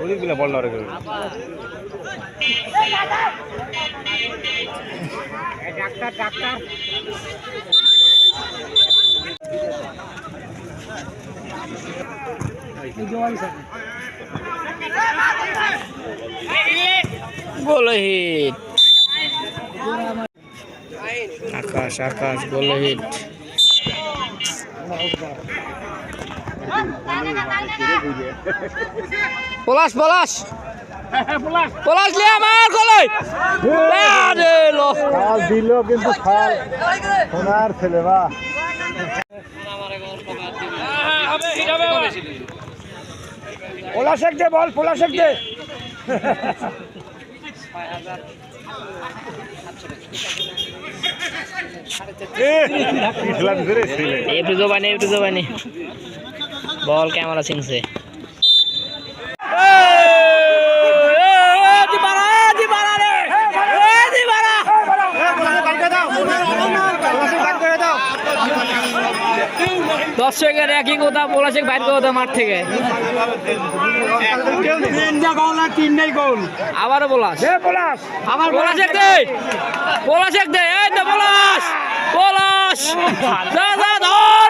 অনেকগুলো বল না রে ডাক্তার ডাক্তার গোল হিট আকাশ আকাশ গোল হিট পলাশ পলাশ পলাশ লে আমার গোলে দিল কিন্তু সোনার ছেলে বা পলাশেক দে বল পলাশেক দে বল ক্যামেরা সিংছে দর্শকের একই কথা পলাশেক বাইর কথা মাঠ থেকে আবারও পলাশ আবার পলাশেক দে পলাশেক দে এই তো পলাশ পলাশ ধর